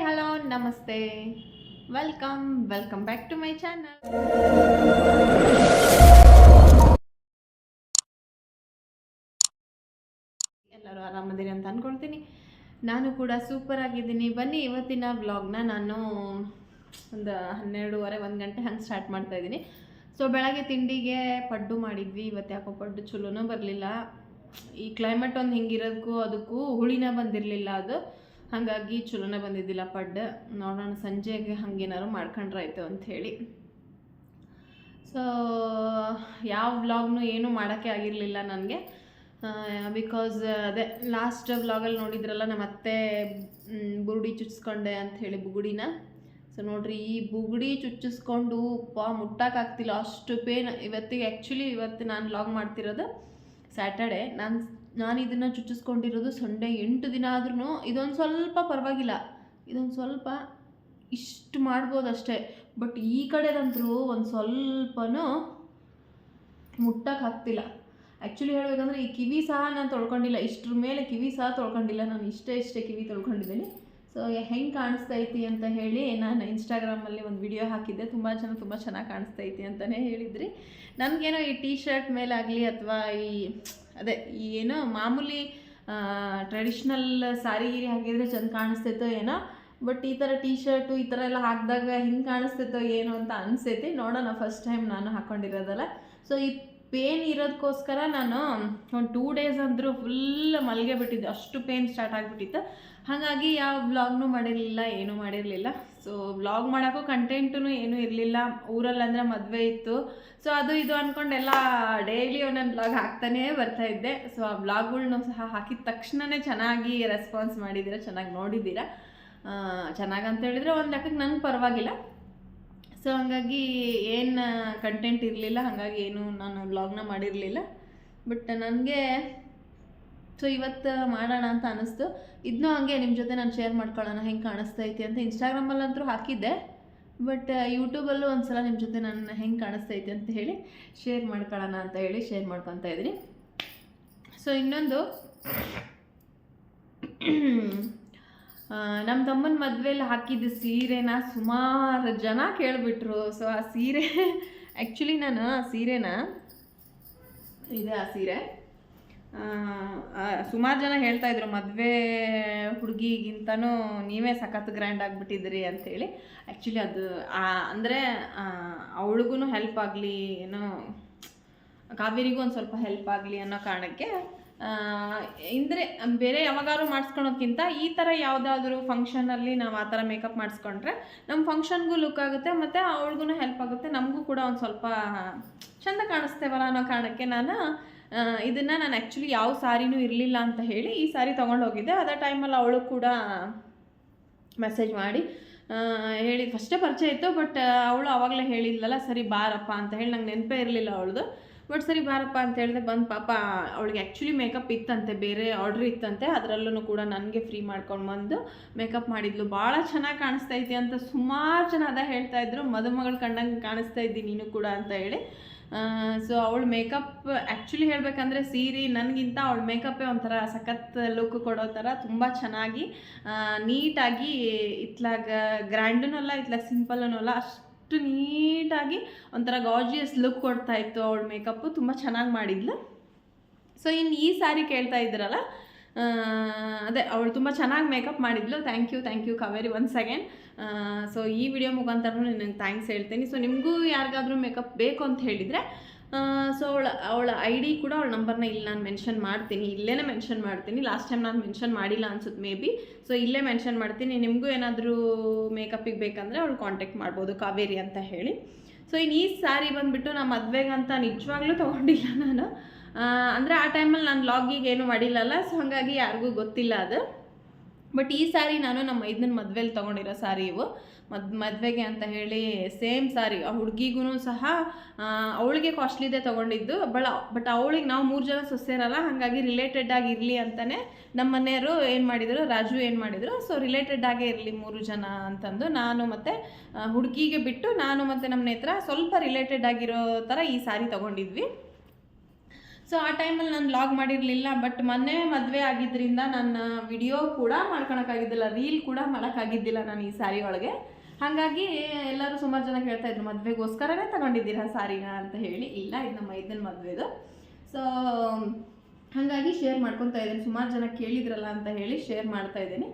Hello ನಮಸ್ತೆ, welcome back to my channel. ಎಲ್ಲರೂ ಆರಾಮದಿರಿ ಅಂತ ಅಂದ್ಕೊಳ್ತೀನಿ. ನಾನು ಕೂಡ ಸೂಪರ್ ಆಗಿದ್ದೀನಿ. ಬನ್ನಿ ಇವತ್ತಿನ ವ್ಲಾಗ್ನ ನಾನು ಒಂದು 12:30 1 ಗಂಟೆ ಹಂಗೆ ಸ್ಟಾರ್ಟ್ ಮಾಡ್ತಾ ಇದ್ದೀನಿ. ಸೊ ಬೆಳಗ್ಗೆ ತಿಂಡಿಗೆ ಪಡ್ಡು ಮಾಡಿದ್ವಿ. ಇವತ್ತು ಯಾಕೋ ಪಡ್ಡು ಚಲೋನೂ ಬರಲಿಲ್ಲ. ಈ ಕ್ಲೈಮೇಟ್ ಒಂದು ಹಿಂಗಿರೋದಕ್ಕೂ ಅದಕ್ಕೂ ಹುಳಿನ ಬಂದಿರಲಿಲ್ಲ. ಅದು ಹಾಗಾಗಿ ಚಲೋನೇ ಬಂದಿದ್ದಿಲ್ಲ ಪಡ್ಡು. ನೋಡೋಣ ಸಂಜೆಗೆ ಹಂಗೇನಾದ್ರು ಮಾಡ್ಕೊಂಡ್ರಾಯ್ತು ಅಂಥೇಳಿ. ಸೊ ಯಾವ ವ್ಲಾಗ್ನು ಏನೂ ಮಾಡೋಕ್ಕೆ ಆಗಿರಲಿಲ್ಲ ನನಗೆ. ಬಿಕಾಸ್ ಅದೇ ಲಾಸ್ಟ್ ವ್ಲಾಗಲ್ಲಿ ನೋಡಿದ್ರಲ್ಲ, ನಮ್ಮ ಅತ್ತೆ ಬುಗುಡಿ ಚುಚ್ಚಿಸ್ಕೊಂಡೆ ಅಂಥೇಳಿ ಬುಗುಡಿನ. ಸೊ ನೋಡ್ರಿ, ಈ ಬುಗುಡಿ ಚುಚ್ಚಿಸ್ಕೊಂಡು ಮುಟ್ಟಕ್ಕಾಗ್ತಿಲ್ಲ, ಅಷ್ಟು ಪೇನ್. ಇವತ್ತು ನಾನು ವ್ಲಾಗ್ ಮಾಡ್ತಿರೋದು ಸ್ಯಾಟರ್ಡೆ. ನಾನು ಇದನ್ನು ಚುಚ್ಚಿಸ್ಕೊಂಡಿರೋದು ಸಂಡೇ. 8 ದಿನ ಆದ್ರೂ ಇದೊಂದು ಸ್ವಲ್ಪ ಪರವಾಗಿಲ್ಲ, ಇದೊಂದು ಸ್ವಲ್ಪ ಇಷ್ಟು ಮಾಡ್ಬೋದು ಅಷ್ಟೇ. ಬಟ್ ಈ ಕಡೆದಂತರೂ ಒಂದು ಸ್ವಲ್ಪನೂ ಮುಟ್ಟಕ್ಕಾಗ್ತಿಲ್ಲ. ಆ್ಯಕ್ಚುಲಿ ಹೇಳ್ಬೇಕಂದ್ರೆ ಈ ಕಿವಿ ಸಹ ನಾನು ತೊಳ್ಕೊಂಡಿಲ್ಲ, ಇಷ್ಟ್ರ ಮೇಲೆ ಕಿವಿ ಸಹ ತೊಳ್ಕೊಂಡಿಲ್ಲ. ನಾನು ಇಷ್ಟೇ ಕಿವಿ ತೊಳ್ಕೊಂಡಿದ್ದೀನಿ. ಸೊ ಹೆಂಗೆ ಕಾಣಿಸ್ತೈತಿ ಅಂತ ಹೇಳಿ ನಾನು ಇನ್ಸ್ಟಾಗ್ರಾಮಲ್ಲಿ ಒಂದು ವಿಡಿಯೋ ಹಾಕಿದ್ದೆ. ತುಂಬ ಚೆನ್ನಾಗಿ ಕಾಣಿಸ್ತೈತಿ ಅಂತಲೇ ಹೇಳಿದ್ರಿ. ನನಗೇನೋ ಈ ಟೀ ಶರ್ಟ್ ಮೇಲಾಗಲಿ ಅಥವಾ ಈ ಏನೋ ಮಾಮೂಲಿ ಟ್ರೆಡಿಷ್ನಲ್ ಸಾರಿ ಗೀರಿ ಹಾಕಿದರೆ ಚೆಂದ ಕಾಣಿಸ್ತೈತೋ ಏನೋ. ಬಟ್ ಈ ಥರ ಟೀ ಶರ್ಟು ಈ ಥರ ಎಲ್ಲ ಹಾಕಿದಾಗ ಹಿಂಗೆ ಕಾಣಿಸ್ತೈತೋ ಏನೋ ಅಂತ ಅನಿಸ್ತೈತಿ. ನೋಡೋಣ, ಫಸ್ಟ್ ಟೈಮ್ ನಾನು ಹಾಕ್ಕೊಂಡಿರೋದಲ್ಲ. ಸೊ ಈ ಪೇನ್ ಇರೋದಕ್ಕೋಸ್ಕರ ನಾನು ಒಂದು 2 ಡೇಸ್ ಅಂದರೂ ಫುಲ್ ಮಲ್ಗೆ ಬಿಟ್ಟಿದ್ದೆ, ಅಷ್ಟು ಪೇನ್ ಸ್ಟಾರ್ಟ್ ಆಗಿಬಿಟ್ಟಿತ್ತು. ಹಾಗಾಗಿ ಯಾವ ವ್ಲಾಗ್ನೂ ಮಾಡಿರಲಿಲ್ಲ, ಏನೂ ಮಾಡಿರಲಿಲ್ಲ. ಸೊ ವ್ಲಾಗ್ ಮಾಡೋಕ್ಕೂ ಕಂಟೆಂಟೂ ಏನೂ ಇರಲಿಲ್ಲ. ಊರಲ್ಲಂದರೆ ಮದುವೆ ಇತ್ತು. ಸೊ ಅದು ಇದು ಅಂದ್ಕೊಂಡೆಲ್ಲ ಡೈಲಿ ಒಂದೊಂದು ವ್ಲಾಗ್ ಹಾಕ್ತಾನೇ ಬರ್ತಾಯಿದ್ದೆ. ಸೊ ಆ ವ್ಲಾಗ್ಗಳ್ನೂ ಸಹ ಹಾಕಿದ ತಕ್ಷಣವೇ ಚೆನ್ನಾಗಿ ರೆಸ್ಪಾನ್ಸ್ ಮಾಡಿದ್ದೀರ, ಚೆನ್ನಾಗಿ ನೋಡಿದ್ದೀರ. ಚೆನ್ನಾಗಂತ ಹೇಳಿದರೆ ಒಂದು ಲೆಕ್ಕಕ್ಕೆ ನಂಗೆ ಪರವಾಗಿಲ್ಲ. ಸೊ ಹಾಗಾಗಿ ಏನು ಕಂಟೆಂಟ್ ಇರಲಿಲ್ಲ, ಹಾಗಾಗಿ ಏನು ನಾನು ವ್ಲಾಗ್ನ ಮಾಡಿರಲಿಲ್ಲ. ಬಟ್ ನನಗೆ ಸೊ ಇವತ್ತು ಮಾಡೋಣ ಅಂತ ಅನ್ನಿಸ್ತು. ಇದನ್ನೂ ಹಂಗೆ ನಿಮ್ಮ ಜೊತೆ ನಾನು ಶೇರ್ ಮಾಡ್ಕೊಳ್ಳೋಣ ಹೆಂಗೆ ಕಾಣಿಸ್ತೈತಿ ಅಂತ. ಇನ್ಸ್ಟಾಗ್ರಾಮಲ್ಲಂತೂ ಹಾಕಿದ್ದೆ, ಬಟ್ ಯೂಟ್ಯೂಬಲ್ಲೂ ಒಂದು ಸಲ ನಿಮ್ಮ ಜೊತೆ ನಾನು ಹೆಂಗೆ ಕಾಣಿಸ್ತೈತಿ ಅಂತ ಹೇಳಿ ಶೇರ್ ಮಾಡ್ಕೊಳ್ಳೋಣ ಅಂತ ಹೇಳಿ ಶೇರ್ ಮಾಡ್ಕೊತಾ ಇದ್ದೀನಿ. ಸೊ ಇನ್ನೊಂದು, ನಮ್ಮ ತಮ್ಮನ ಮದುವೆಯಲ್ಲಿ ಹಾಕಿದ್ದ ಸೀರೆನ ಸುಮಾರು ಜನ ಕೇಳಿಬಿಟ್ರು. ಸೊ ಆ ಸೀರೆ ಆ್ಯಕ್ಚುಲಿ ನಾನು ಆ ಸೀರೆನ ಆ ಸೀರೆ ಸುಮಾರು ಜನ ಹೇಳ್ತಾಯಿದ್ರು, ಮದುವೆ ಹುಡುಗಿಗಿಂತನೂ ನೀವೇ ಸಖತ್ ಗ್ರ್ಯಾಂಡ್ ಆಗಿಬಿಟ್ಟಿದ್ರಿ ಅಂಥೇಳಿ. ಆ್ಯಕ್ಚುಲಿ ಅದು ಅಂದರೆ ಅವಳಿಗೂ ಹೆಲ್ಪ್ ಆಗಲಿ, ಏನೋ ಕಾವೇರಿಗೂ ಒಂದು ಸ್ವಲ್ಪ ಹೆಲ್ಪ್ ಆಗಲಿ ಅನ್ನೋ ಕಾರಣಕ್ಕೆ, ಅಂದರೆ ಬೇರೆ ಯಾವಾಗಾದ್ರೂ ಮಾಡಿಸ್ಕೊಳೋದ್ಕಿಂತ ಈ ಥರ ಯಾವುದಾದ್ರೂ ಫಂಕ್ಷನಲ್ಲಿ ನಾವು ಆ ಥರ ಮೇಕಪ್ ಮಾಡಿಸ್ಕೊಂಡ್ರೆ ನಮ್ಮ ಫಂಕ್ಷನ್ಗೂ ಲುಕ್ ಆಗುತ್ತೆ, ಮತ್ತು ಅವಳಿಗೂ ಹೆಲ್ಪ್ ಆಗುತ್ತೆ, ನಮಗೂ ಕೂಡ ಒಂದು ಸ್ವಲ್ಪ ಚೆಂದ ಕಾಣಿಸ್ತೇವಲ್ಲ ಅನ್ನೋ ಕಾರಣಕ್ಕೆ ನಾನು ಇದನ್ನು ಆ್ಯಕ್ಚುಲಿ ಯಾವ ಸಾರಿನೂ ಇರಲಿಲ್ಲ ಅಂತ ಹೇಳಿ ಈ ಸಾರಿ ತೊಗೊಂಡೋಗಿದ್ದೆ. ಅದೇ ಟೈಮಲ್ಲಿ ಅವಳು ಕೂಡ ಮೆಸೇಜ್ ಮಾಡಿ ಹೇಳಿ, ಫಸ್ಟೇ ಪರಿಚಯ ಇತ್ತು. ಬಟ್ ಅವಳು ಆವಾಗಲೇ ಹೇಳಿದ್ಲಲ್ಲ, ಸರಿ ಬಾರಪ್ಪ ಅಂತ ಹೇಳಿ. ನಂಗೆ ನೆನಪೇ ಇರಲಿಲ್ಲ ಅವಳದು. ಬಟ್ ಸರಿ ಬಾರಪ್ಪ ಅಂತ ಹೇಳಿದೆ. ಬಂದು ಪಾಪ ಅವಳಿಗೆ ಆ್ಯಕ್ಚುಲಿ ಮೇಕಪ್ ಇತ್ತಂತೆ, ಬೇರೆ ಆರ್ಡ್ರ್ ಇತ್ತಂತೆ. ಅದರಲ್ಲೂ ಕೂಡ ನನಗೆ ಫ್ರೀ ಮಾಡ್ಕೊಂಡು ಬಂದು ಮೇಕಪ್ ಮಾಡಿದ್ಲು. ಭಾಳ ಚೆನ್ನಾಗಿ ಕಾಣಿಸ್ತೈತಿ ಅಂತ ಸುಮಾರು ಜನ ಅದ ಹೇಳ್ತಾಯಿದ್ರು, ಮದುಮಗಳು ಕಂಡಂಗೆ ಕಾಣಿಸ್ತಾ ಇದ್ದೀನಿ ನೀನು ಕೂಡ ಅಂತ ಹೇಳಿ. ಸೊ ಅವಳು ಮೇಕಪ್ ಆ್ಯಕ್ಚುಲಿ ಹೇಳಬೇಕಂದ್ರೆ ಸೀರೆ ನನಗಿಂತ ಅವಳ ಮೇಕಪ್ಪೇ ಒಂಥರ ಸಖತ್ ಲುಕ್ ಕೊಡೋ ಥರ ತುಂಬ ಚೆನ್ನಾಗಿ ನೀಟಾಗಿ, ಇತ್ಲಾಗ ಗ್ರ್ಯಾಂಡೂ ಅಲ್ಲ, ಇತ್ಲಾಗ ಸಿಂಪಲ್ಲೂ ಅಲ್ಲ, ಅಷ್ಟು ನೀಟಾಗಿ ಒಂಥರ ಗಾರ್ಜಿಯಸ್ ಲುಕ್ ಕೊಡ್ತಾಯಿತ್ತು ಅವಳ ಮೇಕಪ್ಪು. ತುಂಬ ಚೆನ್ನಾಗಿ ಮಾಡಿದ್ಲು. ಸೊ ಇನ್ನು ಈ ಸಾರಿ ಕೇಳ್ತಾ ಇದ್ರಲ್ಲ, ಅದೇ ಅವಳು ತುಂಬ ಚೆನ್ನಾಗಿ ಮೇಕಪ್ ಮಾಡಿದ್ಲು. Thank you Kaveri once again. So ಈ ವಿಡಿಯೋ ಮುಖಾಂತರನೂ ನನಗೆ ಥ್ಯಾಂಕ್ಸ್ ಹೇಳ್ತೀನಿ. ಸೊ ನಿಮಗೂ ಯಾರಿಗಾದ್ರೂ ಮೇಕಪ್ ಬೇಕು ಅಂತ ಹೇಳಿದರೆ, ಸೊ ಅವಳ ID ಕೂಡ ಅವಳ ನಂಬರ್ನ ಇಲ್ಲಿ ನಾನು ಮೆನ್ಷನ್ ಮಾಡ್ತೀನಿ, ಇಲ್ಲೇ ಮೆನ್ಷನ್ ಮಾಡ್ತೀನಿ. ಲಾಸ್ಟ್ ಟೈಮ್ ನಾನು ಮೆನ್ಷನ್ ಮಾಡಿಲ್ಲ ಅನ್ಸುತ್ತೆ ಮೇ ಬಿ. ಸೊ ಇಲ್ಲೇ ಮೆನ್ಷನ್ ಮಾಡ್ತೀನಿ. ನಿಮಗೂ ಏನಾದರೂ ಮೇಕಪ್ಪಿಗೆ ಬೇಕಂದರೆ ಅವಳು ಕಾಂಟ್ಯಾಕ್ಟ್ ಮಾಡ್ಬೋದು, ಕಾವೇರಿ ಅಂತ ಹೇಳಿ. ಸೊ ಇನ್ನು ಈ ಸಾರಿ ಬಂದುಬಿಟ್ಟು ನಾನು ಮದುವೆಗಂತ ನಿಜವಾಗ್ಲೂ ತೊಗೊಂಡಿಲ್ಲ ನಾನು. ಅಂದರೆ ಆ ಟೈಮಲ್ಲಿ ನಾನು ವ್ಲಾಗಿಗೆ ಏನೂ ಮಾಡಿಲ್ಲಲ್ಲ, ಸೊ ಹಾಗಾಗಿ ಯಾರಿಗೂ ಗೊತ್ತಿಲ್ಲ ಅದು. ಬಟ್ ಈ ಸಾರಿ ನಾನು ನಮ್ಮ ಮೈದನ ಮದುವೆಲಿ ತೊಗೊಂಡಿರೋ ಸಾರಿ ಇವು. ಮದುವೆಗೆ ಅಂತ ಹೇಳಿ ಸೇಮ್ ಸಾರಿ. ಆ ಹುಡುಗಿಗೂ ಸಹ ಅವಳಿಗೆ ಕಾಸ್ಟ್ಲಿದೆ ತೊಗೊಂಡಿದ್ದು. ಬಟ್ ಅವಳಿಗೆ ನಾವು 3 ಜನ ಸೊಸೆರಲ್ಲ, ಹಾಗಾಗಿ ರಿಲೇಟೆಡ್ ಆಗಿರಲಿ ಅಂತಲೇ ನಮ್ಮ ಮನೆಯವರು ಏನು ಮಾಡಿದರು, ರಾಜು ಏನು ಮಾಡಿದರು, ಸೊ ರಿಲೇಟೆಡ್ ಆಗೇ ಇರಲಿ 3 ಜನ ಅಂತಂದು ನಾನು ಮತ್ತು ಹುಡುಗಿಗೆ ಬಿಟ್ಟು ನಾನು ಮತ್ತು ನಮ್ಮ ನೇತ್ರ ಸ್ವಲ್ಪ ರಿಲೇಟೆಡ್ ಆಗಿರೋ ಥರ ಈ ಸಾರಿ ತೊಗೊಂಡಿದ್ವಿ. ಸೊ ಆ ಟೈಮಲ್ಲಿ ನಾನು ವ್ಲಾಗ್ ಮಾಡಿರಲಿಲ್ಲ. ಬಟ್ ಮೊನ್ನೆ ಮದುವೆ ಆಗಿದ್ದರಿಂದ ನಾನು ವಿಡಿಯೋ ಕೂಡ ಮಾಡ್ಕೊಳಕ್ಕಾಗಿದ್ದಿಲ್ಲ, ರೀಲ್ ಕೂಡ ಮಾಡೋಕ್ಕಾಗಿದ್ದಿಲ್ಲ ನಾನು ಈ ಸ್ಯಾರಿ ಒಳಗೆ. ಹಾಗಾಗಿ ಎಲ್ಲರೂ ಸುಮಾರು ಜನ ಕೇಳ್ತಾಯಿದ್ರು ಮದುವೆಗೋಸ್ಕರನೇ ತಗೊಂಡಿದ್ದೀರಾ ಸ್ಯಾರಿನ ಅಂತ ಹೇಳಿ. ಇಲ್ಲ, ಇದು ನಮ್ಮ ಮೈದನ ಮದುವೆದು. ಸೊ ಹಾಗಾಗಿ ಶೇರ್ ಮಾಡ್ಕೊತಾ ಇದ್ದೀನಿ, ಸುಮಾರು ಜನ ಕೇಳಿದ್ರಲ್ಲ ಅಂತ ಹೇಳಿ ಶೇರ್ ಮಾಡ್ತಾ ಇದ್ದೀನಿ.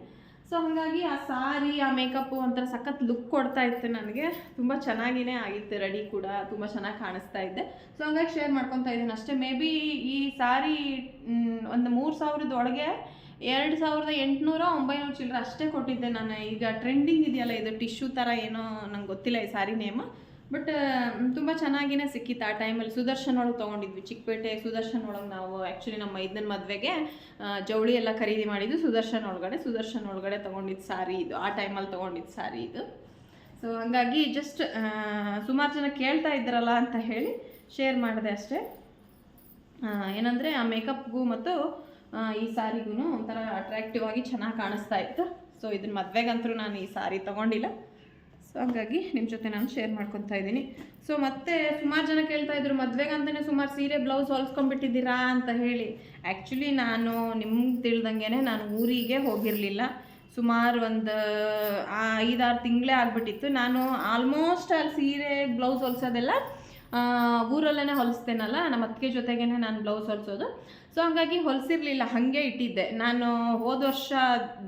ಸೊ ಹಾಗಾಗಿ ಆ ಸಾರಿ, ಆ ಮೇಕಪ್ಪು ಒಂಥರ ಸಖತ್ ಲುಕ್ ಕೊಡ್ತಾ ಇತ್ತು ನನಗೆ. ತುಂಬ ಚೆನ್ನಾಗಿಯೇ ಆಗಿತ್ತು, ರೆಡಿ ಕೂಡ ತುಂಬ ಚೆನ್ನಾಗಿ ಕಾಣಿಸ್ತಾ ಇದ್ದೆ. ಸೊ ಹಂಗಾಗಿ ಶೇರ್ ಮಾಡ್ಕೊತಾ ಇದ್ದೀನಿ ಅಷ್ಟೇ. ಮೇ ಬಿ ಈ ಸಾರಿ ಒಂದು 3000 ಒಳಗೆ 2800-900 ಚಿಲ್ಲರೆ ಅಷ್ಟೇ ಕೊಟ್ಟಿದ್ದೆ ನಾನು. ಈಗ ಟ್ರೆಂಡಿಂಗ್ ಇದೆಯಲ್ಲ ಇದು ಟಿಶ್ಯೂ ಥರ, ಏನೋ ನಂಗೆ ಗೊತ್ತಿಲ್ಲ ಈ ಸಾರಿ ನೇಮ್, ಬಟ್ ತುಂಬ ಚೆನ್ನಾಗಿಯೇ ಸಿಕ್ಕಿತ್ತು ಆ ಟೈಮಲ್ಲಿ. ಸುದರ್ಶನ್ ಒಳಗೆ ತೊಗೊಂಡಿದ್ವಿ, ಚಿಕ್ಕಪೇಟೆ ಸುದರ್ಶನ್ ಒಳಗೆ. ನಾವು ಆ್ಯಕ್ಚುಲಿ ನಮ್ಮ ಮೈದನ ಮದುವೆಗೆ ಜವಳಿ ಎಲ್ಲ ಖರೀದಿ ಮಾಡಿದ್ದು ಸುದರ್ಶನ್ ಒಳಗಡೆ ತೊಗೊಂಡಿದ್ದು ಸಾರಿ ಇದು, ಆ ಟೈಮಲ್ಲಿ ತೊಗೊಂಡಿದ್ದು ಸಾರಿ ಇದು. ಸೊ ಹಾಗಾಗಿ ಜಸ್ಟ್ ಸುಮಾರು ಜನ ಕೇಳ್ತಾ ಇದ್ರಲ್ಲ ಅಂತ ಹೇಳಿ ಶೇರ್ ಮಾಡಿದೆ ಅಷ್ಟೇ. ಏನಂದರೆ ಆ ಮೇಕಪ್ಗೂ ಮತ್ತು ಈ ಸಾರಿಗೂ ಒಂಥರ ಅಟ್ರಾಕ್ಟಿವ್ ಆಗಿ ಚೆನ್ನಾಗಿ ಕಾಣಿಸ್ತಾ ಇತ್ತು. ಸೊ ಇದನ್ನ ಮದುವೆಗಂತೂ ನಾನು ಈ ಸಾರಿ ತೊಗೊಂಡಿಲ್ಲ. ಸೊ ಹಾಗಾಗಿ ನಿಮ್ಮ ಜೊತೆ ನಾನು ಶೇರ್ ಮಾಡ್ಕೊತಾ ಇದ್ದೀನಿ. ಸೊ ಮತ್ತೆ ಸುಮಾರು ಜನ ಕೇಳ್ತಾಯಿದ್ರು ಮದುವೆಗಂತಲೇ ಸುಮಾರು ಸೀರೆ ಬ್ಲೌಸ್ ಹೊಲ್ಸ್ಕೊಂಡ್ಬಿಟ್ಟಿದ್ದೀರಾ ಅಂತ ಹೇಳಿ. ಆ್ಯಕ್ಚುಲಿ ನಾನು ನಿಮ್ಗೆ ತಿಳ್ದಂಗೆ ನಾನು ಊರಿಗೆ ಹೋಗಿರಲಿಲ್ಲ. ಸುಮಾರು ಒಂದು 5-6 ತಿಂಗಳೇ ಆಗಿಬಿಟ್ಟಿತ್ತು. ನಾನು ಆಲ್ಮೋಸ್ಟ್ ಅಲ್ಲಿ ಸೀರೆ ಬ್ಲೌಸ್ ಹೊಲ್ಸೋದೆಲ್ಲ ಊರಲ್ಲೇ ಹೊಲಿಸ್ತೇನಲ್ಲ, ನಮ್ಮ ಅತ್ತಿಗೆ ಜೊತೆಗೇ ನಾನು ಬ್ಲೌಸ್ ಹೊಲಿಸೋದು. ಸೊ ಹಾಗಾಗಿ ಹೊಲಿಸಿರ್ಲಿಲ್ಲ, ಹಾಗೆ ಇಟ್ಟಿದ್ದೆ. ನಾನು ಹೋದ ವರ್ಷ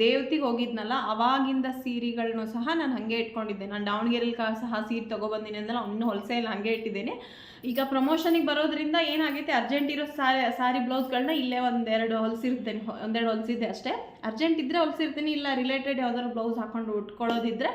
ದೇವತಿಗೆ ಹೋಗಿದ್ನಲ್ಲ, ಅವಾಗಿಂದ ಸೀರೆಗಳನ್ನೂ ಸಹ ನಾನು ಹಾಗೆ ಇಟ್ಕೊಂಡಿದ್ದೆ. ನಾನು ದಾವಣಗೆರೆಯಲ್ಲಿ ಸಹ ಸೀರೆ ತೊಗೊಬಂದಿನಿ ಅಂದಲ್ಲ, ಇನ್ನೂ ಹೊಲಿಸೇ ಇಲ್ಲ, ಹಾಗೆ ಇಟ್ಟಿದ್ದೇನೆ. ಈಗ ಪ್ರಮೋಷನಿಗೆ ಬರೋದ್ರಿಂದ ಏನಾಗೈತೆ, ಅರ್ಜೆಂಟ್ ಇರೋ ಸಾರಿ ಬ್ಲೌಸ್ಗಳನ್ನ ಇಲ್ಲೇ ಒಂದೆರಡು ಹೊಲಿಸಿದ್ದೆ ಅಷ್ಟೇ. ಅರ್ಜೆಂಟ್ ಇದ್ದರೆ ಹೊಲಿಸಿರ್ತೀನಿ, ಇಲ್ಲ ರಿಲೇಟೆಡ್ ಯಾವ್ದಾದ್ರು ಬ್ಲೌಸ್ ಹಾಕ್ಕೊಂಡು ಉಟ್ಕೊಳ್ಳೋದಿದ್ರೆ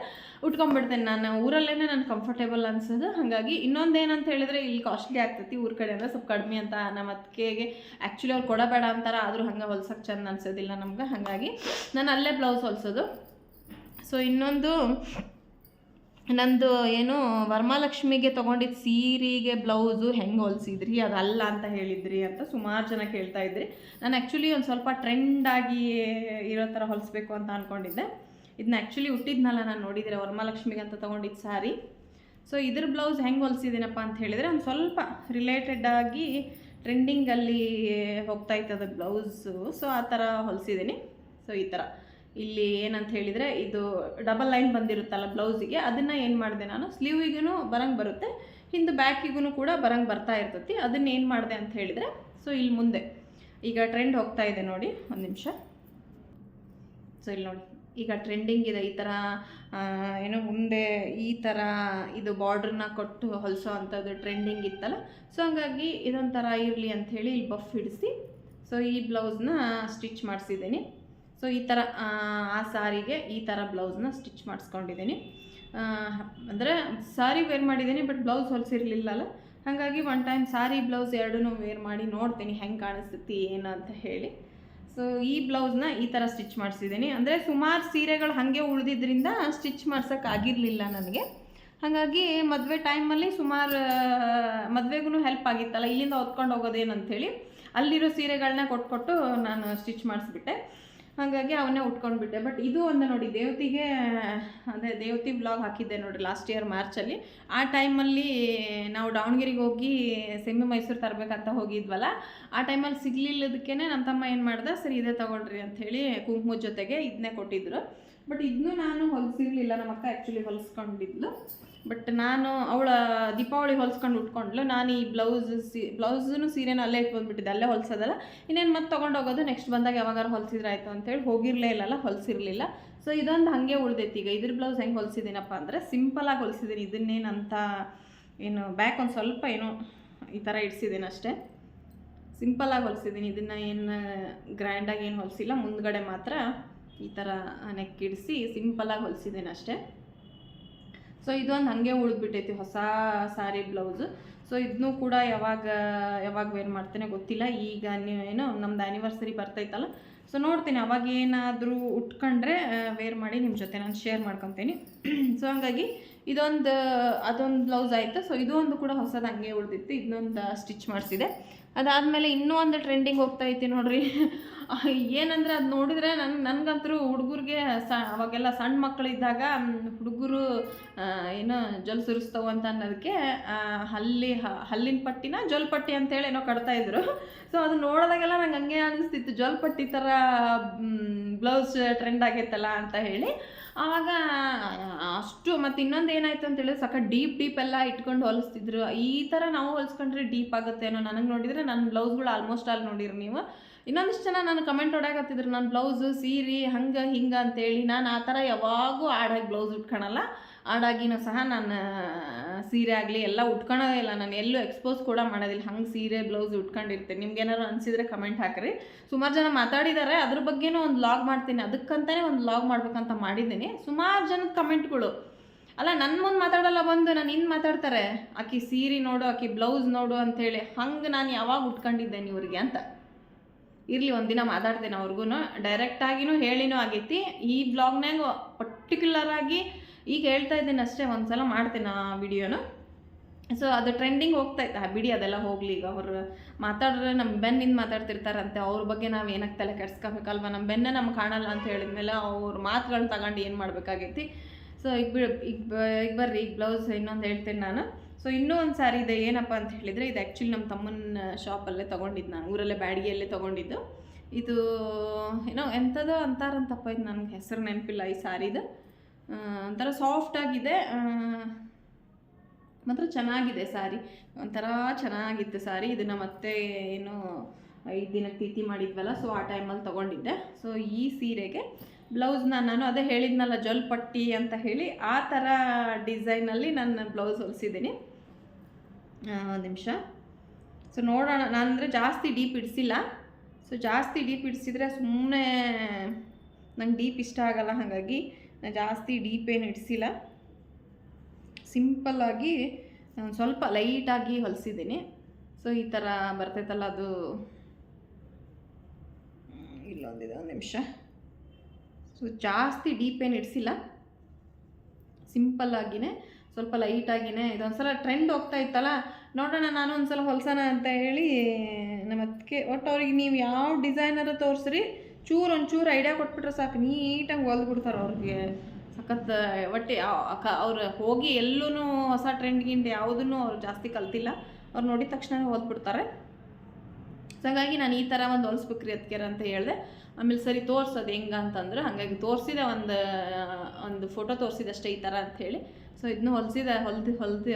ಉಟ್ಕೊಂಡ್ಬಿಡ್ತೇನೆ. ನಾನು ಊರಲ್ಲೇ ನಾನು ಕಂಫರ್ಟೇಬಲ್ ಅನ್ಸೋದು. ಹಾಗಾಗಿ ಇನ್ನೊಂದೇನಂತ ಹೇಳಿದ್ರೆ, ಇಲ್ಲಿ ಕಾಸ್ಟ್ಲಿ ಆಗ್ತೈತಿ, ಊರ ಕಡೆ ಅಂದರೆ ಸ್ವಲ್ಪ ಕಡಿಮೆ ಅಂತ ನಮ್ಮ ಅತ್ತಿಗೆಗೆ ಆ್ಯಕ್ಚುಲಿ ಅವ್ರು ಕೊಡಬೇಡ ಅಂತಾರೆ, ಆದರೂ ಹಂಗೆ ಹೊಲ್ಸೋಕ್ಕೆ ಚೆಂದ ಅನ್ಸೋದಿಲ್ಲ ನಮ್ಗೆ. ಹಾಗಾಗಿ ನಾನು ಅಲ್ಲೇ ಬ್ಲೌಸ್ ಹೊಲಿಸೋದು. ಸೊ ಇನ್ನೊಂದು ನಂದು ಏನು ವರಮಹಾಲಕ್ಷ್ಮಿಗೆ ತೊಗೊಂಡಿದ್ದು ಸೀರೆಗೆ ಬ್ಲೌಸು ಹೆಂಗೆ ಹೊಲಿಸಿದ್ರಿ, ಅದಲ್ಲ ಅಂತ ಹೇಳಿದ್ರಿ ಅಂತ ಸುಮಾರು ಜನ ಕೇಳ್ತಾ ಇದ್ರಿ. ನಾನು ಆ್ಯಕ್ಚುಲಿ ಒಂದು ಸ್ವಲ್ಪ ಟ್ರೆಂಡಾಗಿ ಇರೋ ಥರ ಹೊಲಿಸ್ಬೇಕು ಅಂತ ಅಂದ್ಕೊಂಡಿದ್ದೆ. ಇದನ್ನ ಆ್ಯಕ್ಚುಲಿ ಹುಟ್ಟಿದ್ನಲ್ಲ ನಾನು, ನೋಡಿದರೆ ವರಮಹಾಲಕ್ಷ್ಮಿಗೆ ಅಂತ ತೊಗೊಂಡಿದ್ದು ಸಾರಿ. ಸೊ ಇದ್ರ ಬ್ಲೌಸ್ ಹೆಂಗೆ ಹೊಲಿಸಿದ್ದೀನಪ್ಪ ಅಂತ ಹೇಳಿದರೆ, ಒಂದು ಸ್ವಲ್ಪ ರಿಲೇಟೆಡಾಗಿ ಟ್ರೆಂಡಿಂಗಲ್ಲಿ ಹೋಗ್ತಾ ಇತ್ತದ ಬ್ಲೌಸು. ಸೊ ಆ ಥರ ಹೊಲಿಸಿದ್ದೀನಿ. ಸೊ ಈ ಥರ ಇಲ್ಲಿ ಏನಂತ ಹೇಳಿದರೆ, ಇದು ಡಬಲ್ ಲೈನ್ ಬಂದಿರುತ್ತಲ್ಲ ಬ್ಲೌಸಿಗೆ, ಅದನ್ನು ಏನು ಮಾಡಿದೆ ನಾನು, ಸ್ಲೀವಿಗೂ ಬರಂಗೆ ಬರುತ್ತೆ, ಹಿಂದೆ ಬ್ಯಾಕಿಗೂ ಕೂಡ ಬರಂಗೆ ಬರ್ತಾ ಇರ್ತೈತಿ. ಅದನ್ನು ಏನು ಮಾಡಿದೆ ಅಂತ ಹೇಳಿದರೆ, ಸೊ ಇಲ್ಲಿ ಮುಂದೆ ಈಗ ಟ್ರೆಂಡ್ ಹೋಗ್ತಾ ಇದೆ ನೋಡಿ, ಒಂದು ನಿಮಿಷ. ಸೊ ಇಲ್ಲಿ ನೋಡಿ, ಈಗ ಟ್ರೆಂಡಿಂಗ್ ಇದೆ ಈ ಥರ ಏನೋ ಮುಂದೆ ಈ ಥರ ಇದು ಬಾರ್ಡ್ರನ್ನ ಕೊಟ್ಟು ಹೊಲಿಸೋ ಅಂಥದ್ದು ಟ್ರೆಂಡಿಂಗ್ ಇತ್ತಲ್ಲ. ಸೊ ಹಂಗಾಗಿ ಇದೊಂಥರ ಇರಲಿ ಅಂಥೇಳಿ ಇಲ್ಲಿ ಬಫ್ ಹಿಡಿಸಿ ಸೊ ಈ ಬ್ಲೌಸ್ನ ಸ್ಟಿಚ್ ಮಾಡಿಸಿದ್ದೀನಿ. ಸೊ ಈ ಥರ ಆ ಸಾರಿಗೆ ಈ ಥರ ಬ್ಲೌಸ್ನ ಸ್ಟಿಚ್ ಮಾಡಿಸ್ಕೊಂಡಿದ್ದೀನಿ. ಅಂದರೆ ಸಾರಿ ವೇರ್ ಮಾಡಿದ್ದೀನಿ, ಬಟ್ ಬ್ಲೌಸ್ ಹೊಲಿಸಿರ್ಲಿಲ್ಲಲ್ಲ, ಹಾಗಾಗಿ ಒನ್ ಟೈಮ್ ಸಾರಿ ಬ್ಲೌಸ್ ಎರಡೂ ವೇರ್ ಮಾಡಿ ನೋಡ್ತೀನಿ ಹೆಂಗೆ ಕಾಣಿಸ್ತೈತಿ ಏನು ಅಂತ ಹೇಳಿ. ಸೊ ಈ ಬ್ಲೌಸ್ನ ಈ ಥರ ಸ್ಟಿಚ್ ಮಾಡಿಸಿದ್ದೀನಿ. ಅಂದರೆ ಸುಮಾರು ಸೀರೆಗಳು ಹಾಗೆ ಉಳಿದಿದ್ದರಿಂದ ಸ್ಟಿಚ್ ಮಾಡ್ಸೋಕ್ಕಾಗಿರಲಿಲ್ಲ ನನಗೆ. ಹಾಗಾಗಿ ಮದುವೆ ಟೈಮಲ್ಲಿ ಸುಮಾರು ಮದುವೆಗೂ ಹೆಲ್ಪ್ ಆಗಿತ್ತಲ್ಲ, ಇಲ್ಲಿಂದ ಹೊತ್ಕೊಂಡು ಹೋಗೋದೇನಂಥೇಳಿ ಅಲ್ಲಿರೋ ಸೀರೆಗಳನ್ನ ಕೊಟ್ಟು ನಾನು ಸ್ಟಿಚ್ ಮಾಡಿಸ್ಬಿಟ್ಟೆ. ಹಾಗಾಗಿ ಅವನ್ನೇ ಉಟ್ಕೊಂಡ್ಬಿಟ್ಟೆ. ಬಟ್ ಇದು ಒಂದು ನೋಡಿ, ದೇವತಿಗೆ ಅದೇ ದೇವತಿ ಬ್ಲಾಗ್ ಹಾಕಿದ್ದೆ ನೋಡಿ ಲಾಸ್ಟ್ ಇಯರ್ ಮಾರ್ಚಲ್ಲಿ. ಆ ಟೈಮಲ್ಲಿ ನಾವು ದಾವಣಗೆರೆಗೆ ಹೋಗಿ ಸೆಮಿ ಮೈಸೂರು ತರಬೇಕಂತ ಹೋಗಿದ್ವಲ್ಲ, ಆ ಟೈಮಲ್ಲಿ ಸಿಗಲಿಲ್ಲದಕ್ಕೇ ನಮ್ಮ ತಮ್ಮ ಏನು ಮಾಡ್ದೆ, ಸರಿ ಇದೇ ತೊಗೊಳ್ರಿ ಅಂಥೇಳಿ ಕುಂಕುಮದ ಜೊತೆಗೆ ಇದನ್ನೇ ಕೊಟ್ಟಿದ್ದರು. ಬಟ್ ಇದನ್ನು ನಾನು ಹೊಲಿಸಿರ್ಲಿಲ್ಲ, ನಮ್ಮ ಅಕ್ಕ ಆ್ಯಕ್ಚುಲಿ ಹೊಲಿಸ್ಕೊಂಡಿದ್ಲು. ಬಟ್ ನಾನು ಅವಳ ದೀಪಾವಳಿ ಹೊಲ್ಸ್ಕೊಂಡು ಉಟ್ಕೊಂಡ್ಲು. ನಾನು ಈ ಬ್ಲೌಸೂ ಸೀರೆನೂ ಅಲ್ಲೇ ಇಟ್ಕೊಂಡ್ಬಿಟ್ಟಿದ್ದೆ, ಅಲ್ಲೇ ಹೊಲ್ಸೋದಲ್ಲ, ಇನ್ನೇನು ಮತ್ತೆ ತೊಗೊಂಡೋಗೋದು, ನೆಕ್ಸ್ಟ್ ಬಂದಾಗ ಯಾವಾಗಾರು ಹೊಲಿಸಿದ್ರಾಯ್ತು ಅಂತೇಳಿ ಹೋಗಿರಲೇ ಇಲ್ಲಲ್ಲ, ಹೊಲಿಸಿರಲಿಲ್ಲ. ಸೊ ಇದೊಂದು ಹಾಗೆ ಉಳ್ದೈತಿ. ಈಗ ಇದ್ರ ಬ್ಲೌಸ್ ಹೆಂಗೆ ಹೊಲಿಸಿದ್ದೀನಪ್ಪ ಅಂದರೆ, ಸಿಂಪಲಾಗಿ ಹೊಲಿಸಿದ್ದೀನಿ. ಇದನ್ನೇನಂತ ಏನು ಬ್ಯಾಕ್ ಒಂದು ಸ್ವಲ್ಪ ಏನೋ ಈ ಥರ ಇಡ್ಸಿದ್ದೀನಿ ಅಷ್ಟೇ, ಸಿಂಪಲಾಗಿ ಹೊಲಿಸಿದ್ದೀನಿ. ಇದನ್ನು ಏನು ಗ್ರ್ಯಾಂಡಾಗಿ ಏನು ಹೊಲಿಸಿಲ್ಲ, ಮುಂದ್ಗಡೆ ಮಾತ್ರ ಈ ಥರ ನೆಕ್ ಇಡಿಸಿ ಸಿಂಪಲಾಗಿ ಹೊಲಿಸಿದ್ದೀನಿ ಅಷ್ಟೇ. ಸೊ ಇದೊಂದು ಹಾಗೆ ಉಳಿದ್ಬಿಟ್ಟೈತಿ ಹೊಸ ಸಾರಿ ಬ್ಲೌಸು. ಸೊ ಇದನ್ನೂ ಕೂಡ ಯಾವಾಗ ವೇರ್ ಮಾಡ್ತೇನೆ ಗೊತ್ತಿಲ್ಲ. ಈಗ ಏನೋ ನಮ್ಮದು ಆ್ಯನಿವರ್ಸರಿ ಬರ್ತೈತಲ್ಲ, ಸೊ ನೋಡ್ತೀನಿ ಅವಾಗ ಏನಾದರೂ ಉಟ್ಕೊಂಡ್ರೆ ವೇರ್ ಮಾಡಿ ನಿಮ್ಮ ಜೊತೆ ನಾನು ಶೇರ್ ಮಾಡ್ಕೊತೀನಿ. ಸೊ ಹಾಗಾಗಿ ಅದೊಂದು ಬ್ಲೌಸ್ ಆಯಿತು. ಸೊ ಇದು ಒಂದು ಕೂಡ ಹೊಸದು ಹಂಗೆ ಉಳಿದಿತ್ತು, ಇದನ್ನೊಂದು ಸ್ಟಿಚ್ ಮಾಡಿಸಿದೆ. ಅದಾದಮೇಲೆ ಇನ್ನೂ ಒಂದು ಟ್ರೆಂಡಿಂಗ್ ಹೋಗ್ತಾ ಐತಿ ನೋಡ್ರಿ. ಏನಂದ್ರೆ ಅದು ನೋಡಿದರೆ ನನಗಂತೂ ಹುಡುಗರಿಗೆ ಅವಾಗೆಲ್ಲ ಸಣ್ಣ ಮಕ್ಕಳಿದ್ದಾಗ ಹುಡುಗರು ಏನೋ ಜೊಲ್ ಸುರಿಸ್ತವು ಅಂತ ಅನ್ನೋದಕ್ಕೆ ಹಲ್ಲಿನ ಪಟ್ಟಿನ ಜೊಲ್ಪಟ್ಟಿ ಅಂತೇಳಿ ಏನೋ ಕಟ್ತಾಯಿದ್ರು. ಸೊ ಅದು ನೋಡಿದಾಗೆಲ್ಲ ನಂಗೆ ಹಂಗೆ ಅನಿಸ್ತಿತ್ತು, ಜೊಲ್ಪಟ್ಟಿ ಥರ ಬ್ಲೌಸ್ ಟ್ರೆಂಡ್ ಆಗೈತಲ್ಲ ಅಂತ ಹೇಳಿ. ಆವಾಗ ಅಷ್ಟು ಮತ್ತು ಇನ್ನೊಂದು ಏನಾಯಿತು ಅಂತೇಳಿ ಡೀಪ್ ಎಲ್ಲ ಇಟ್ಕೊಂಡು ಹೊಲಿಸ್ತಿದ್ರು. ಈ ಥರ ನಾವು ಹೊಲಿಸ್ಕೊಂಡ್ರೆ ಡೀಪ್ ಆಗುತ್ತೇನೋ. ನನಗೆ ನೋಡಿದರೆ ನನ್ನ ಬ್ಲೌಸ್ಗಳು ಆಲ್ಮೋಸ್ಟ್ ಆಲ್ ನೋಡಿರಿ ನೀವು. ಇನ್ನೊಂದಿಷ್ಟು ಜನ ನಾನು ಕಮೆಂಟ್ ಹೊಡ್ಯಾಕತ್ತಿದ್ರು, ನನ್ನ ಬ್ಲೌಸು ಸೀರೆ ಹಂಗೆ ಹಿಂಗೆ ಅಂತೇಳಿ. ನಾನು ಆ ಥರ ಯಾವಾಗೂ ಆಡಾಗಿ ಬ್ಲೌಸ್ ಉಟ್ಕೊಳಲ್ಲ. ಆಡಾಗಿನೂ ಸಹ ನಾನು ಸೀರೆ ಆಗಲಿ ಎಲ್ಲ ಉಟ್ಕೊಳೋದೇ ಇಲ್ಲ. ನಾನು ಎಲ್ಲೂ ಎಕ್ಸ್ಪೋಸ್ ಕೂಡ ಮಾಡೋದಿಲ್ಲ. ಹಂಗೆ ಸೀರೆ ಬ್ಲೌಸ್ ಉಟ್ಕೊಂಡಿರ್ತೇನೆ. ನಿಮ್ಗೆ ಏನಾದ್ರು ಅನಿಸಿದ್ರೆ ಕಮೆಂಟ್ ಹಾಕಿರಿ. ಸುಮಾರು ಜನ ಮಾತಾಡಿದ್ದಾರೆ, ಅದ್ರ ಬಗ್ಗೆನೂ ಒಂದು ವ್ಲಾಗ್ ಮಾಡ್ತೀನಿ. ಅದಕ್ಕಂತಲೇ ಒಂದು ವ್ಲಾಗ್ ಮಾಡ್ಬೇಕಂತ ಮಾಡಿದ್ದೀನಿ. ಸುಮಾರು ಜನದ ಕಮೆಂಟ್ಗಳು ಅಲ್ಲ, ನನ್ನ ಮುಂದೆ ಮಾತಾಡಲ್ಲ, ಬಂದು ನಾನು ಇನ್ನು ಮಾತಾಡ್ತಾರೆ, ಆಕಿ ಸೀರೆ ನೋಡು, ಆಕಿ ಬ್ಲೌಸ್ ನೋಡು ಅಂಥೇಳಿ. ಹಂಗೆ ನಾನು ಯಾವಾಗ ಉಟ್ಕೊಂಡಿದ್ದೇನೆ ಇವ್ರಿಗೆ ಅಂತ. ಇರಲಿ, ಒಂದಿನ ಮಾತಾಡ್ತೇನೆ ಅವ್ರಿಗೂ. ಡೈರೆಕ್ಟಾಗಿನೂ ಹೇಳಿನೂ ಆಗೈತಿ. ಈ ಬ್ಲಾಗ್ನಾಗ ಪರ್ಟಿಕ್ಯುಲರಾಗಿ ಈಗ ಹೇಳ್ತಾ ಇದ್ದೇನೆ ಅಷ್ಟೇ, ಒಂದು ಸಲ ಮಾಡ್ತೇನೆ ಆ ವಿಡಿಯೋನ. ಸೊ ಅದು ಟ್ರೆಂಡಿಂಗ್ ಹೋಗ್ತಾಯಿತ್ತು. ಬಿಡಿ, ಅದೆಲ್ಲ ಹೋಗಲಿ. ಈಗ ಅವ್ರು ಮಾತಾಡಿದ್ರೆ ನಮ್ಮ ಬೆನ್ನಿಂದ ಮಾತಾಡ್ತಿರ್ತಾರಂತೆ. ಅವ್ರ ಬಗ್ಗೆ ನಾವು ಏನಕ್ಕೆ ತಲೆ ಕೆಡ್ಸ್ಕೋಬೇಕಲ್ವ? ನಮ್ಮ ಬೆನ್ನೇ ನಮ್ಗೆ ಕಾಣಲ್ಲ ಅಂತ ಹೇಳಿದ್ಮೇಲೆ ಅವ್ರ ಮಾತುಗಳನ್ನ ತಗೊಂಡು ಏನು ಮಾಡಬೇಕಾಗೈತಿ? ಸೊ ಈಗ ಬರ್ರಿ, ಈಗ ಬ್ಲೌಸ್ ಇನ್ನೊಂದು ಹೇಳ್ತೇನೆ ನಾನು. ಸೊ ಇನ್ನೂ ಒಂದು ಸ್ಯಾರಿ ಇದೆ. ಏನಪ್ಪ ಅಂತ ಹೇಳಿದರೆ, ಇದು ಆ್ಯಕ್ಚುಲಿ ನಮ್ಮ ತಮ್ಮನ ಶಾಪಲ್ಲೇ ತೊಗೊಂಡಿದ್ದು, ನಾನು ಊರಲ್ಲೇ ಬ್ಯಾಡಿಗೆಯಲ್ಲೇ ತೊಗೊಂಡಿದ್ದು. ಇದು ಏನೋ ಎಂಥದೋ ಅಂತಾರಂತಪ್ಪ, ಇದು ನನಗೆ ಹೆಸರು ನೆನಪಿಲ್ಲ ಈ ಸ್ಯಾರಿದು. ಒಂಥರ ಸಾಫ್ಟಾಗಿದೆ, ಮಾತ್ರ ಚೆನ್ನಾಗಿದೆ ಸ್ಯಾರಿ. ಒಂಥರ ಚೆನ್ನಾಗಿತ್ತು ಸ್ಯಾರಿ. ಇದನ್ನು ಮತ್ತೆ ಏನು 5 ದಿನಕ್ಕೆ ತಿಥಿ ಮಾಡಿದ್ವಲ್ಲ, ಸೊ ಆ ಟೈಮಲ್ಲಿ ತೊಗೊಂಡಿದ್ದೆ. ಸೊ ಈ ಸೀರೆಗೆ ಬ್ಲೌಸ್ನ ನಾನು ಅದೇ ಹೇಳಿದ್ನಲ್ಲ, ಜೊಲ್ಪಟ್ಟಿ ಅಂತ ಹೇಳಿ, ಆ ಥರ ಡಿಸೈನಲ್ಲಿ ನಾನು ಬ್ಲೌಸ್ ಹೊಲಿಸಿದ್ದೀನಿ. ಒಂದು ನಿಮಿಷ. ಸೊ ನೋಡೋಣ. ನಾನು ಅಂದರೆ ಜಾಸ್ತಿ ಡೀಪ್ ಇಡಿಸಿಲ್ಲ. ಸೊ ಜಾಸ್ತಿ ಡೀಪ್ ಇಡಿಸಿದ್ರೆ ಸುಮ್ಮನೆ ನಂಗೆ ಡೀಪ್ ಇಷ್ಟ ಆಗಲ್ಲ. ಹಾಗಾಗಿ ನಾನು ಜಾಸ್ತಿ ಡೀಪ್ ಏನು ಇಡಿಸಿಲ್ಲ. ಸಿಂಪಲ್ಲಾಗಿ ಸ್ವಲ್ಪ ಲೈಟಾಗಿ ಹೊಲಿಸಿದ್ದೀನಿ. ಸೊ ಈ ಥರ ಬರ್ತೈತಲ್ಲ, ಅದು ಇಲ್ಲೊಂದಿದೆ, ಒಂದು ನಿಮಿಷ. ಸೊ ಜಾಸ್ತಿ ಡೀಪ್ ಏನು ಇಡಿಸಿಲ್ಲ, ಸಿಂಪಲ್ಲಾಗಿಯೇ ಸ್ವಲ್ಪ ಲೈಟಾಗಿಯೇ. ಇದೊಂದು ಸಲ ಟ್ರೆಂಡ್ ಹೋಗ್ತಾ ಇತ್ತಲ್ಲ, ನೋಡೋಣ ನಾನು ಒಂದು ಸಲ ಹೊಲ್ಸೋಣ ಅಂತ ಹೇಳಿ ನಮ್ಮ ಅದಕ್ಕೆ ಒಟ್ಟು ಅವ್ರಿಗೆ ನೀವು ಯಾವ ಡಿಸೈನರ ತೋರಿಸ್ರಿ, ಒಂಚೂರು ಐಡಿಯಾ ಕೊಟ್ಬಿಟ್ರೆ ಸಾಕು, ನೀಟಾಗಿ ಹೊಲ್ದ್ಬಿಡ್ತಾರೆ. ಅವ್ರಿಗೆ ಸಖತ್ ಒಟ್ಟು ಅವ್ರು ಹೋಗಿ ಎಲ್ಲೂ ಹೊಸ ಟ್ರೆಂಡ್ ಯಾವುದೂ ಅವ್ರು ಜಾಸ್ತಿ ಕಲ್ತಿಲ್ಲ. ಅವ್ರು ನೋಡಿದ ತಕ್ಷಣ ಹೊಲ್ದ್ಬಿಡ್ತಾರೆ. ಸೊ ಹಾಗಾಗಿ ನಾನು ಈ ಥರ ಒಂದು ಹೊಲಿಸ್ಬೇಕ್ರಿ ಅದಕ್ಕೆ ಅಂತ ಹೇಳಿದೆ. ಆಮೇಲೆ ಸರಿ ತೋರಿಸೋದು ಹೆಂಗೆ ಅಂತಂದ್ರೆ, ಹಾಗಾಗಿ ತೋರಿಸಿದೆ, ಒಂದು ಫೋಟೋ ತೋರಿಸಿದೆ ಅಷ್ಟೇ ಈ ಥರ ಅಂಥೇಳಿ. ಸೊ ಇದನ್ನು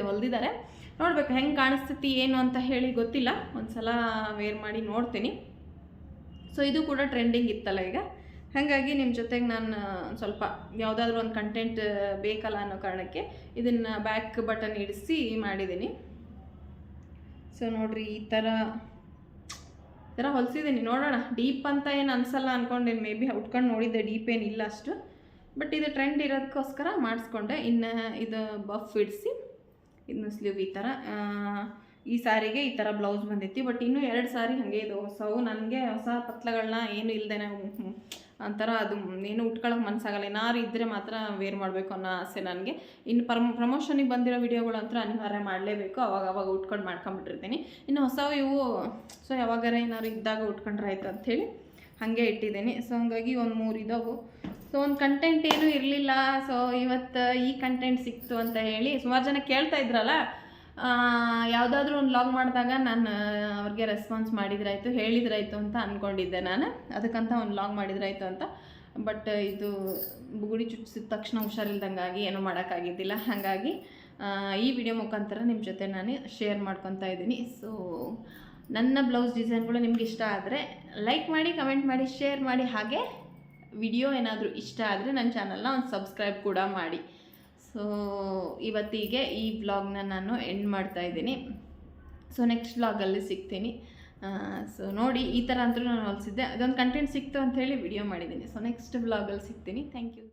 ಹೊಲ್ದಿದ್ದಾರೆ. ನೋಡ್ಬೇಕು ಹೆಂಗೆ ಕಾಣಿಸ್ತೈತಿ ಏನು ಅಂತ ಹೇಳಿ, ಗೊತ್ತಿಲ್ಲ. ಒಂದು ಸಲ ವೇರ್ ಮಾಡಿ ನೋಡ್ತೀನಿ. ಸೊ ಇದು ಕೂಡ ಟ್ರೆಂಡಿಂಗ್ ಇತ್ತಲ್ಲ ಈಗ, ಹಾಗಾಗಿ ನಿಮ್ಮ ಜೊತೆಗೆ ನಾನು ಸ್ವಲ್ಪ ಯಾವುದಾದ್ರೂ ಒಂದು ಕಂಟೆಂಟ್ ಬೇಕಲ್ಲ ಅನ್ನೋ ಕಾರಣಕ್ಕೆ ಇದನ್ನು ಬ್ಯಾಕ್ ಬಟನ್ ಇಡಿಸಿ ಮಾಡಿದ್ದೀನಿ. ಸೊ ನೋಡಿರಿ, ಈ ಥರ ಹೊಲಿಸಿದ್ದೀನಿ. ನೋಡೋಣ, ಡೀಪ್ ಅಂತ ಏನು ಅನಿಸಲ್ಲ ಅಂದ್ಕೊಂಡೇನು. ಮೇ ಬಿ ಉಟ್ಕೊಂಡು ನೋಡಿದ್ದೆ, ಡೀಪ್ ಏನಿಲ್ಲ ಅಷ್ಟು. ಬಟ್ ಇದು ಟ್ರೆಂಡ್ ಇರೋದಕ್ಕೋಸ್ಕರ ಮಾಡಿಸ್ಕೊಂಡೆ. ಇನ್ನು ಇದು ಬಫ್ ಇಡಿಸಿ ಇನ್ನು ಸ್ಲೀವ್ ಈ ಥರ. ಈ ಸ್ಯಾರಿಗೆ ಈ ಥರ ಬ್ಲೌಸ್ ಬಂದೈತಿ. ಬಟ್ ಇನ್ನೂ 2 ಸ್ಯಾರಿ ಹಾಗೆ ಇದು ಹೊಸವು. ನನಗೆ ಹೊಸ ಪತ್ಲಗಳನ್ನ ಏನು ಇಲ್ಲದೇನೆ ಒಂಥರ ಅದು ಏನು ಉಟ್ಕೊಳ್ಳೋಕೆ ಮನಸ್ಸಾಗಲ್ಲ. ಏನಾರು ಇದ್ದರೆ ಮಾತ್ರ ವೇರ್ ಮಾಡಬೇಕು ಅನ್ನೋ ಆಸೆ ನನಗೆ. ಇನ್ನು ಪ್ರಮೋಷನಿಗೆ ಬಂದಿರೋ ವಿಡಿಯೋಗಳು ಅಂತೂ ಅನಿವಾರ್ಯ ಮಾಡಲೇಬೇಕು. ಅವಾಗ ಉಟ್ಕೊಂಡು ಮಾಡ್ಕೊಂಬಿಟ್ಟಿರ್ತೀನಿ. ಇನ್ನು ಹೊಸವು ಇವು. ಸೊ ಯಾವಾಗಾರ ಏನಾದ್ರು ಇದ್ದಾಗ ಉಟ್ಕೊಂಡ್ರೆ ಆಯ್ತು ಅಂಥೇಳಿ ಹಾಗೆ ಇಟ್ಟಿದ್ದೀನಿ. ಸೊ ಹಂಗಾಗಿ ಒಂದು 3 ಇದ್ದವು. ಸೊ ಒಂದು ಕಂಟೆಂಟ್ ಏನೂ ಇರಲಿಲ್ಲ. ಸೊ ಇವತ್ತು ಈ ಕಂಟೆಂಟ್ ಸಿಕ್ತು ಅಂತ ಹೇಳಿ ಸುಮಾರು ಜನ ಕೇಳ್ತಾ ಇದ್ರಲ್ಲ, ಯಾವುದಾದ್ರೂ ಒಂದು ವ್ಲಾಗ್ ಮಾಡಿದಾಗ ನಾನು ಅವ್ರಿಗೆ ರೆಸ್ಪಾನ್ಸ್ ಮಾಡಿದ್ರಾಯ್ತು, ಹೇಳಿದ್ರಾಯ್ತು ಅಂತ ಅಂದ್ಕೊಂಡಿದ್ದೆ ನಾನು. ಅದಕ್ಕಂತ ಒಂದು ವ್ಲಾಗ್ ಮಾಡಿದ್ರಾಯ್ತು ಅಂತ. ಬಟ್ ಇದು ಬುಗುಡಿ ಚುಚ್ಚಿದ ತಕ್ಷಣ ಹುಷಾರಿಲ್ದಂಗಾಗಿ ಏನೂ ಮಾಡೋಕ್ಕಾಗಿದ್ದಿಲ್ಲ. ಹಾಗಾಗಿ ಈ ವಿಡಿಯೋ ಮುಖಾಂತರ ನಿಮ್ಮ ಜೊತೆ ನಾನು ಶೇರ್ ಮಾಡ್ಕೊತಾ ಇದ್ದೀನಿ. ಸೊ ನನ್ನ ಬ್ಲೌಸ್ ಡಿಸೈನ್ಗಳು ನಿಮ್ಗೆ ಇಷ್ಟ ಆದರೆ ಲೈಕ್ ಮಾಡಿ, ಕಮೆಂಟ್ ಮಾಡಿ, ಶೇರ್ ಮಾಡಿ. ಹಾಗೆ ವಿಡಿಯೋ ಏನಾದರೂ ಇಷ್ಟ ಆದರೆ ನನ್ನ ಚಾನಲ್ನ ಒಂದು ಸಬ್ಸ್ಕ್ರೈಬ್ ಕೂಡ ಮಾಡಿ. ಸೊ ಇವತ್ತಿಗೆ ಈ ವ್ಲಾಗ್ನ ನಾನು ಎಂಡ್ ಮಾಡ್ತಾಯಿದ್ದೀನಿ. ಸೊ ನೆಕ್ಸ್ಟ್ ವ್ಲಾಗಲ್ಲಿ ಸಿಗ್ತೀನಿ. ಸೊ ನೋಡಿ, ಈ ಥರ ಅಂತೂ ನಾನು ಹೊಲಿಸಿದ್ದೆ. ಅದೊಂದು ಕಂಟೆಂಟ್ ಸಿಕ್ತು ಅಂಥೇಳಿ ವಿಡಿಯೋ ಮಾಡಿದ್ದೀನಿ. ಸೊ ನೆಕ್ಸ್ಟ್ ವ್ಲಾಗಲ್ಲಿ ಸಿಗ್ತೀನಿ. Thank you.